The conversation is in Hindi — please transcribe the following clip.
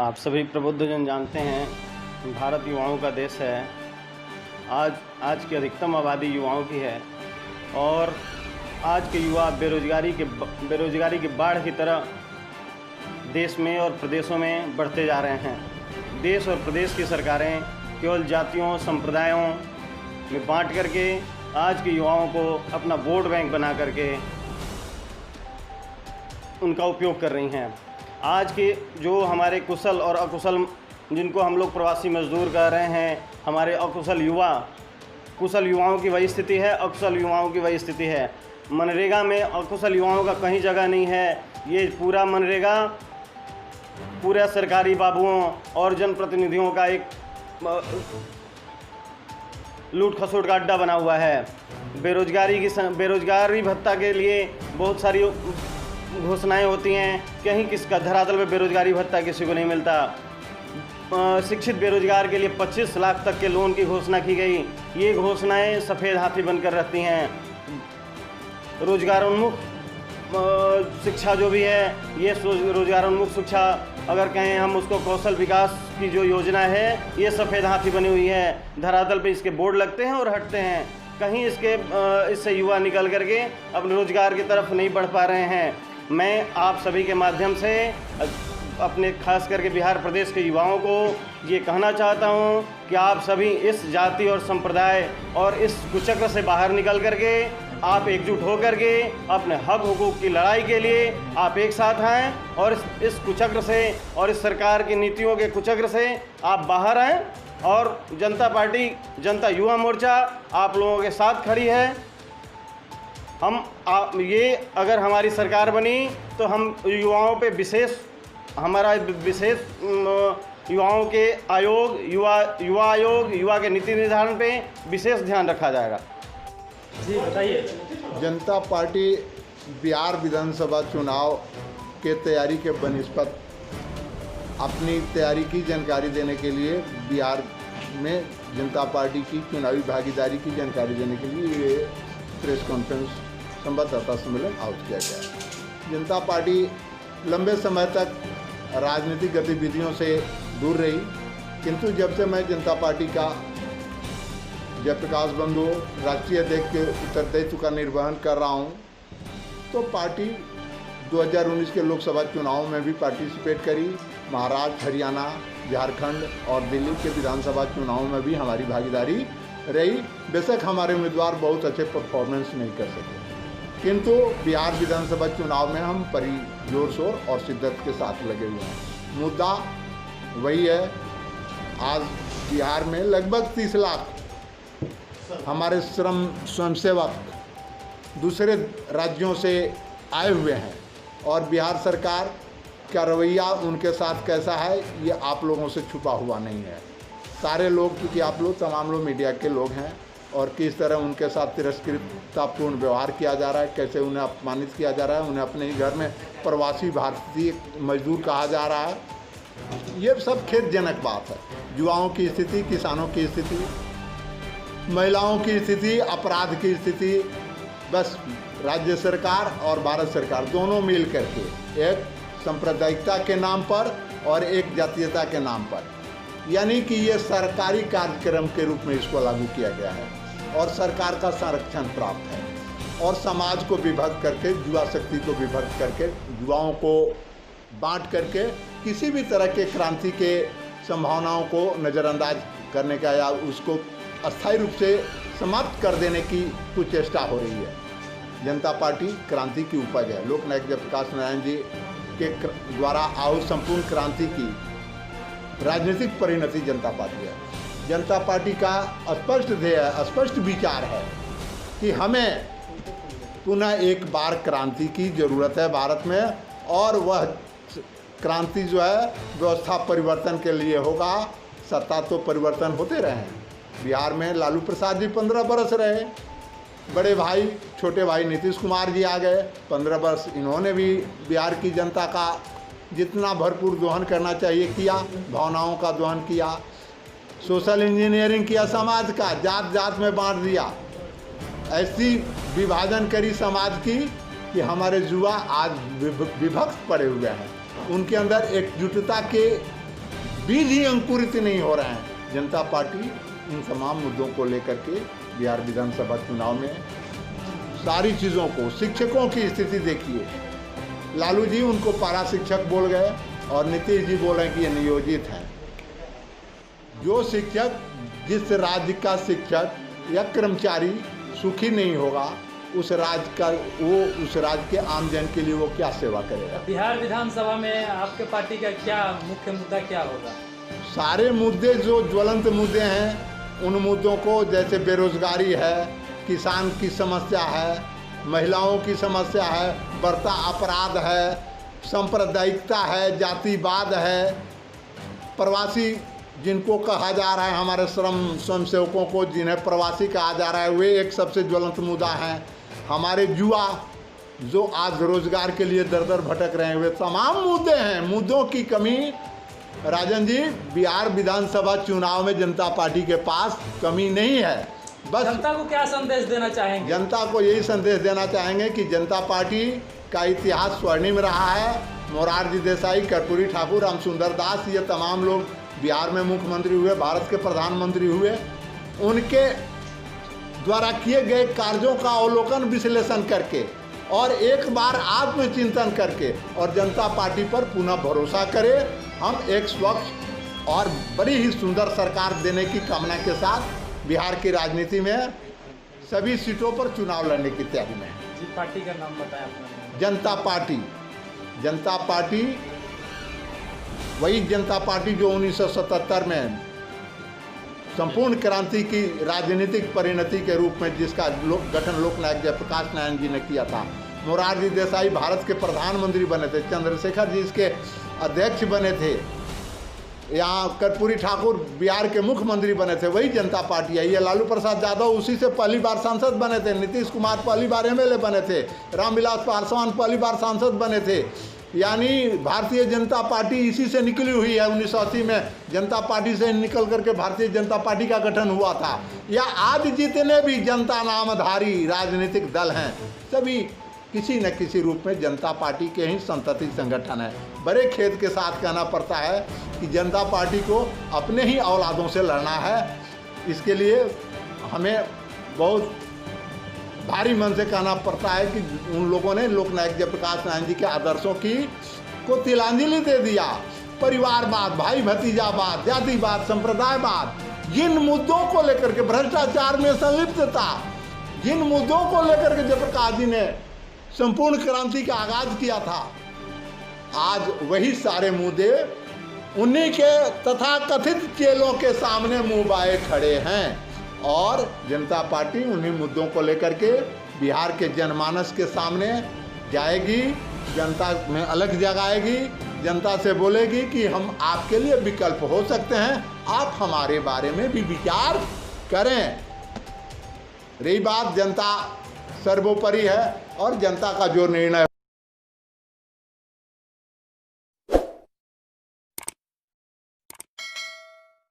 आप सभी प्रबुद्धजन जानते हैं भारत युवाओं का देश है। आज की अधिकतम आबादी युवाओं की है और आज के युवा बेरोजगारी की बाढ़ की तरह देश में और प्रदेशों में बढ़ते जा रहे हैं। देश और प्रदेश की सरकारें केवल जातियों संप्रदायों में बांट करके आज के युवाओं को अपना वोट बैंक बना करके उनका उपयोग कर रही हैं। आज के जो हमारे कुशल और अकुशल, जिनको हम लोग प्रवासी मजदूर कह रहे हैं, हमारे अकुशल युवा, कुशल युवाओं की वही स्थिति है, अकुशल युवाओं की वही स्थिति है। मनरेगा में अकुशल युवाओं का कहीं जगह नहीं है। ये पूरा मनरेगा पूरे सरकारी बाबुओं और जनप्रतिनिधियों का एक लूट खसोट का अड्डा बना हुआ है। बेरोजगारी भत्ता के लिए बहुत सारी घोषणाएं होती हैं, कहीं किसका धरातल पे बेरोजगारी भत्ता किसी को नहीं मिलता। शिक्षित बेरोजगार के लिए 25 लाख तक के लोन की घोषणा की गई। ये घोषणाएं सफ़ेद हाथी बनकर रहती हैं। रोजगारोन्मुख शिक्षा जो भी है, ये रोजगारोन्मुख शिक्षा अगर कहें हम उसको, कौशल विकास की जो योजना है, ये सफ़ेद हाथी बनी हुई है। धरातल पे इसके बोर्ड लगते हैं और हटते हैं। कहीं इससे युवा निकल करके अपने रोजगार की तरफ नहीं बढ़ पा रहे हैं। मैं आप सभी के माध्यम से अपने खास करके बिहार प्रदेश के युवाओं को ये कहना चाहता हूँ कि आप सभी इस जाति और संप्रदाय और इस कुचक्र से बाहर निकल करके आप एकजुट हो करके अपने हक हुकूक की लड़ाई के लिए आप एक साथ आएँ और इस कुचक्र से और इस सरकार की नीतियों के कुचक्र से आप बाहर आएँ। और जनता पार्टी, जनता युवा मोर्चा आप लोगों के साथ खड़ी है। ये अगर हमारी सरकार बनी तो हम युवाओं पे हमारा विशेष युवाओं के आयोग, युवा आयोग, युवा के नीति निर्धारण पे विशेष ध्यान रखा जाएगा। जी बताइए। जनता पार्टी बिहार विधानसभा चुनाव के तैयारी के बनिस्पत अपनी तैयारी की जानकारी देने के लिए बिहार में जनता पार्टी की चुनावी भागीदारी की जानकारी देने के लिए ये प्रेस कॉन्फ्रेंस, संवाददाता सम्मेलन आयोजित किया गया। जनता पार्टी लंबे समय तक राजनीतिक गतिविधियों से दूर रही, किंतु जब से मैं जनता पार्टी का जयप्रकाश बंधु राष्ट्रीय अध्यक्ष के उत्तरदायित्व का निर्वहन कर रहा हूँ, तो पार्टी 2019 के लोकसभा चुनाव में भी पार्टिसिपेट करी। महाराष्ट्र, हरियाणा, झारखंड और दिल्ली के विधानसभा चुनाव में भी हमारी भागीदारी रही। बेशक हमारे उम्मीदवार बहुत अच्छे परफॉर्मेंस नहीं कर सके, किंतु बिहार विधानसभा चुनाव में हम जोर शोर और शिद्दत के साथ लगे हुए हैं। मुद्दा वही है, आज बिहार में लगभग 30 लाख हमारे स्वयंसेवक दूसरे राज्यों से आए हुए हैं और बिहार सरकार का रवैया उनके साथ कैसा है ये आप लोगों से छुपा हुआ नहीं है। सारे लोग, क्योंकि आप लोग तमाम लोग मीडिया के लोग हैं, और किस तरह उनके साथ तिरस्कृततापूर्ण व्यवहार किया जा रहा है, कैसे उन्हें अपमानित किया जा रहा है, उन्हें अपने घर में प्रवासी भारतीय मजदूर कहा जा रहा है, ये सब खेदजनक बात है। युवाओं की स्थिति, किसानों की स्थिति, महिलाओं की स्थिति, अपराध की स्थिति, बस राज्य सरकार और भारत सरकार दोनों मिल करके एक सांप्रदायिकता के नाम पर और एक जातीयता के नाम पर, यानी कि ये सरकारी कार्यक्रम के रूप में इसको लागू किया गया है और सरकार का संरक्षण प्राप्त है। और समाज को विभक्त करके, युवा शक्ति को विभक्त करके, युवाओं को बांट करके किसी भी तरह के क्रांति के संभावनाओं को नज़रअंदाज करने का या उसको अस्थायी रूप से समाप्त कर देने की कुछ चेष्टा हो रही है। जनता पार्टी क्रांति की उपज है। लोकनायक जयप्रकाश नारायण जी के द्वारा आहूत संपूर्ण क्रांति की राजनीतिक परिणति जनता पार्टी है। जनता पार्टी का स्पष्ट ध्येय, स्पष्ट विचार है कि हमें पुनः एक बार क्रांति की ज़रूरत है भारत में, और वह क्रांति जो है व्यवस्था परिवर्तन के लिए होगा। सत्ता तो परिवर्तन होते रहे हैं। बिहार में लालू प्रसाद जी 15 बरस रहे, बड़े भाई छोटे भाई नीतीश कुमार जी आ गए, 15 वर्ष इन्होंने भी बिहार की जनता का जितना भरपूर दोहन करना चाहिए किया, भावनाओं का दोहन किया, सोशल इंजीनियरिंग किया, समाज का जात जात में बांट दिया, ऐसी विभाजन करी समाज की कि हमारे युवा आज विभक्त पड़े हुए हैं। उनके अंदर एकजुटता के बीज ही अंकुरित नहीं हो रहे हैं। जनता पार्टी इन तमाम मुद्दों को लेकर के बिहार विधानसभा चुनाव में सारी चीज़ों को, शिक्षकों की स्थिति देखिए, लालू जी उनको पारा शिक्षक बोल गए और नीतीश जी बोल रहे हैं कि ये नियोजित हैं। जो शिक्षक, जिस राज्य का शिक्षक या कर्मचारी सुखी नहीं होगा, उस राज्य के आम जन के लिए वो क्या सेवा करेगा। बिहार विधानसभा में आपके पार्टी का क्या मुख्य मुद्दा क्या होगा? सारे मुद्दे जो ज्वलंत मुद्दे हैं उन मुद्दों को, जैसे बेरोजगारी है, किसान की समस्या है, महिलाओं की समस्या है, बढ़ता अपराध है, सांप्रदायिकता है, जातिवाद है, प्रवासी जिनको कहा जा रहा है, हमारे स्वयंसेवकों को जिन्हें प्रवासी कहा जा रहा है, वे एक सबसे ज्वलंत मुद्दा है। हमारे युवा जो आज रोजगार के लिए दर दर भटक रहे हैं, वे तमाम मुद्दे हैं। मुद्दों की कमी राजन जी बिहार विधानसभा चुनाव में जनता पार्टी के पास कमी नहीं है। बस जनता को क्या संदेश देना चाहेंगे? जनता को यही संदेश देना चाहेंगे कि जनता पार्टी का इतिहास स्वर्णिम रहा है। मोरारजी देसाई, कर्पूरी ठाकुर, रामसुंदर दास, ये तमाम लोग बिहार में मुख्यमंत्री हुए, भारत के प्रधानमंत्री हुए। उनके द्वारा किए गए कार्यों का अवलोकन, विश्लेषण करके और एक बार आत्मचिंतन करके और जनता पार्टी पर पुनः भरोसा करें। हम एक स्वच्छ और बड़ी ही सुंदर सरकार देने की कामना के साथ बिहार की राजनीति में सभी सीटों पर चुनाव लड़ने की तैयारी में हैं। जी, पार्टी का नाम बताएं अपना। जनता पार्टी। जनता पार्टी वही जनता पार्टी जो 1977 में संपूर्ण क्रांति की राजनीतिक परिणति के रूप में जिसका गठन लोकनायक जयप्रकाश नारायण जी ने किया था। मोरारजी देसाई भारत के प्रधानमंत्री बने थे, चंद्रशेखर जी इसके अध्यक्ष बने थे, यहाँ कर्पूरी ठाकुर बिहार के मुख्यमंत्री बने थे, वही जनता पार्टी है। ये लालू प्रसाद यादव उसी से पहली बार सांसद बने थे, नीतीश कुमार पहली बार एमएलए बने थे, रामविलास पासवान पहली बार सांसद बने थे। यानी भारतीय जनता पार्टी इसी से निकली हुई है। 1980 में जनता पार्टी से निकल करके भारतीय जनता पार्टी का गठन हुआ था। या आज जितने भी जनता नामधारी राजनीतिक दल हैं, सभी किसी न किसी रूप में जनता पार्टी के ही संतति संगठन है। बड़े खेद के साथ कहना पड़ता है कि जनता पार्टी को अपने ही औलादों से लड़ना है। इसके लिए हमें बहुत भारी मन से कहना पड़ता है कि उन लोगों ने लोकनायक जयप्रकाश नारायण जी के आदर्शों को तिलांजलि दे दिया। परिवारवाद, भाई भतीजावाद, जातिवाद, संप्रदायवाद, जिन मुद्दों को लेकर के, भ्रष्टाचार में संलिप्तता, जिन मुद्दों को लेकर के जयप्रकाश जी ने संपूर्ण क्रांति का आगाज किया था, आज वही सारे मुद्दे उन्हीं के तथाकथित चेलों के सामने मुंह बाए खड़े हैं। और जनता पार्टी उन्हीं मुद्दों को लेकर के बिहार के जनमानस के सामने जाएगी, जनता में अलग जगाएगी, जनता से बोलेगी कि हम आपके लिए विकल्प हो सकते हैं, आप हमारे बारे में भी विचार करें। रही बात, जनता सर्वोपरि है और जनता का जो निर्णय